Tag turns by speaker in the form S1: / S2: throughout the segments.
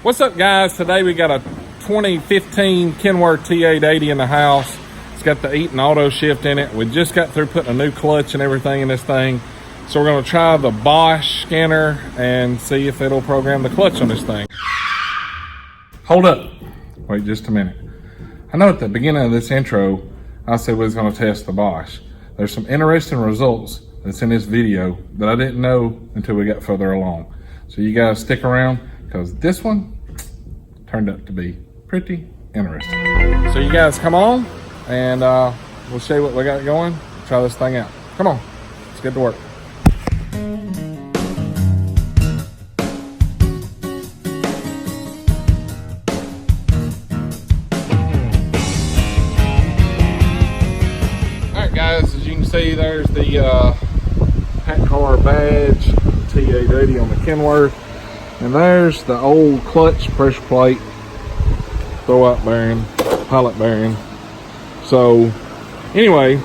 S1: What's up, guys? Today we got a 2015 Kenworth T880 in the house. It's got the Eaton auto shift in it. We just got through putting a new clutch and everything in this thing. So we're gonna try the Bosch scanner and see if it'll program the clutch on this thing. Hold up, wait just a minute. I know at the beginning of this intro, I said we was gonna test the Bosch. There's some interesting results that's in this video that I didn't know until we got further along. So you guys stick around, because this one turned out to be pretty interesting. So you guys come on and we'll show you what we got going. Try this thing out. Come on, let's get to work. Alright guys, as you can see, there's the pack car badge, T880 on the Kenworth. And there's the old clutch pressure plate, throwout bearing, pilot bearing. So anyway,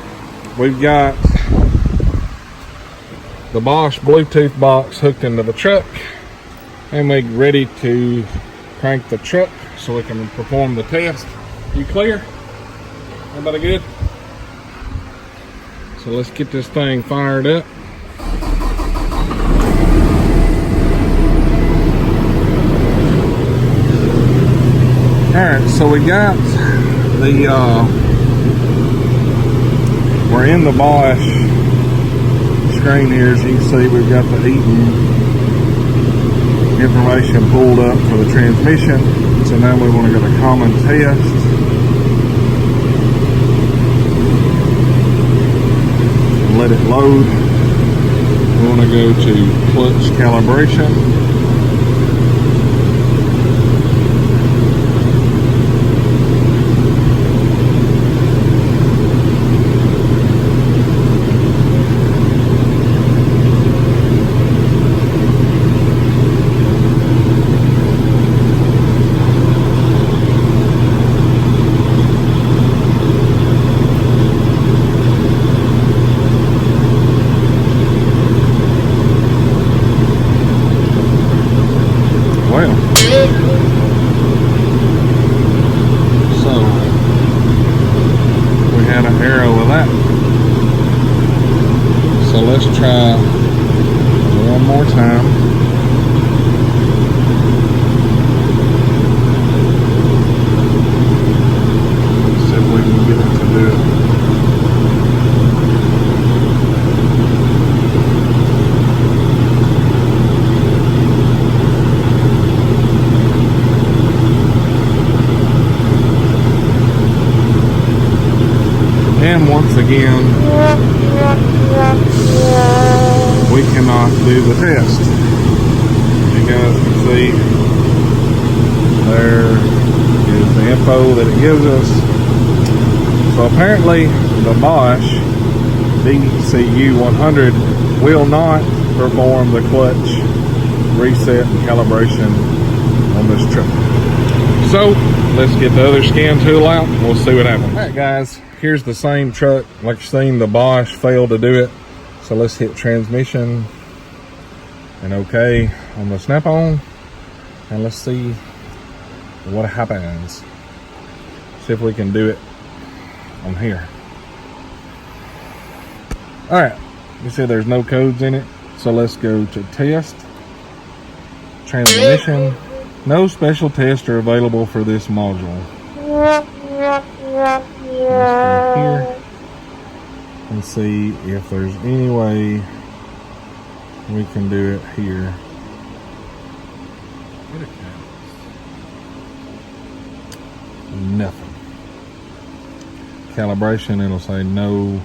S1: we've got the Bosch Bluetooth box hooked into the truck, and we're ready to crank the truck so we can perform the test. You clear? Everybody good? So let's get this thing fired up. Alright, so we got the, we're in the Bosch screen here. As you can see, we've got the Eaton information pulled up for the transmission. So now we want to go to common test. Let it load. We want to go to clutch calibration. So let's try one more time. See if we can get it to do it. And once again, we cannot do the test. You guys can see there is the info that it gives us. So apparently the Bosch DCU 100 will not perform the clutch reset and calibration on this truck. So let's get the other scan tool out and we'll see what happens. Alright guys, here's the same truck. Like you've seen, the Bosch failed to do it. So let's hit transmission and OK on the snap-on, and let's see what happens. See if we can do it on here. All right, you see there's no codes in it, so let's go to test, transmission. No special tests are available for this module. Let's go here and see if there's any way we can do it here. Nothing. Calibration, it'll say no,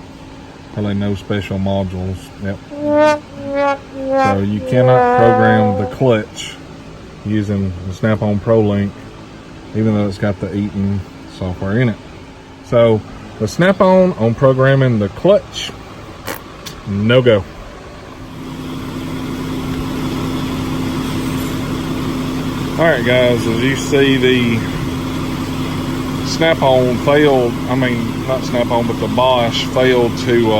S1: probably no special modules. Yep. So you cannot program the clutch using the Snap-on Pro Link, even though it's got the Eaton software in it. So the Snap-on programming the clutch, no go. Alright guys, as you see, the Snap-on failed, I mean not Snap-on, but the Bosch failed to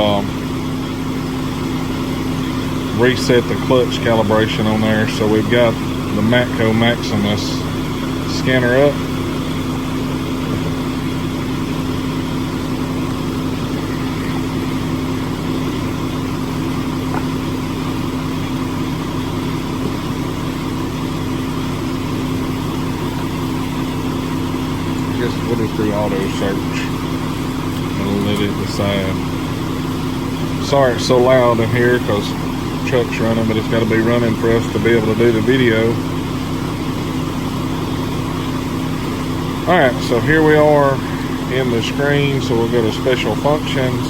S1: reset the clutch calibration on there. So we've got the Matco Maximus scanner up. What is through auto search and let it decide. Sorry it's so loud in here because the truck's running, but it's got to be running for us to be able to do the video. Alright, so here we are in the screen, so we'll go to special functions.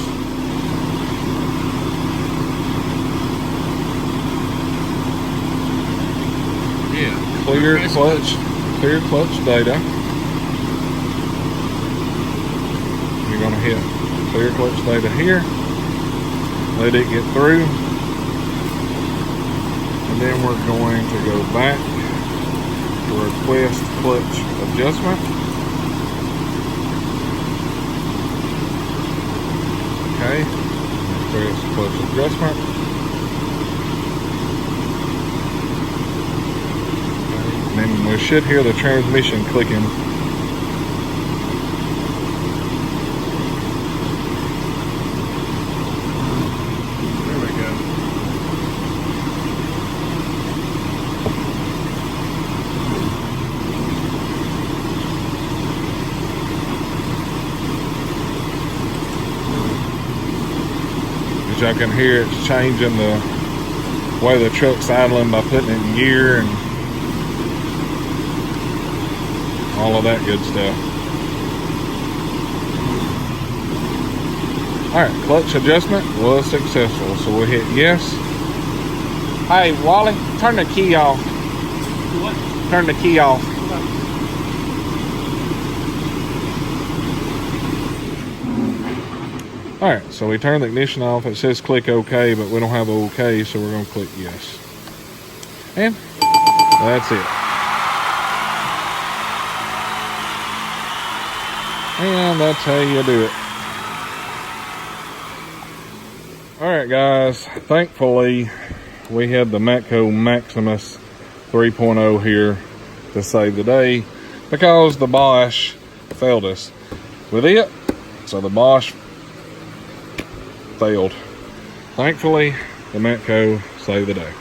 S2: Yeah.
S1: Clear clutch data. You're going to hit clear clutch data here, let it get through, and then we're going to go back to request clutch adjustment. Okay, request clutch adjustment. And then we should hear the transmission clicking. Y'all can hear it's changing the way the truck's idling by putting it in gear and all of that good stuff. Alright, clutch adjustment was successful, so we'll hit yes. Hey Wally, turn the key off.
S2: What?
S1: Turn the key off. Alright, so we turn the ignition off. It says click OK, but we don't have OK, so we're going to click yes. And that's it. And that's how you do it. Alright guys, thankfully we had the Matco Maximus 3.0 here to save the day because the Bosch failed us with it. So the Bosch failed. Thankfully, the Matco saved the day.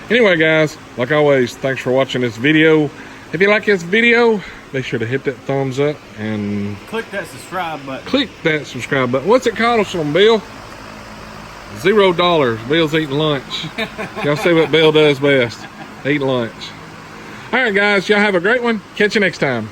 S1: Anyway, guys, like always, thanks for watching this video. If you like this video, be sure to hit that thumbs up and
S2: click that subscribe button.
S1: Click that subscribe button. What's it called from Bill? $0. Bill's eating lunch. Y'all see what Bill does best. Eat lunch. All right, guys, y'all have a great one. Catch you next time.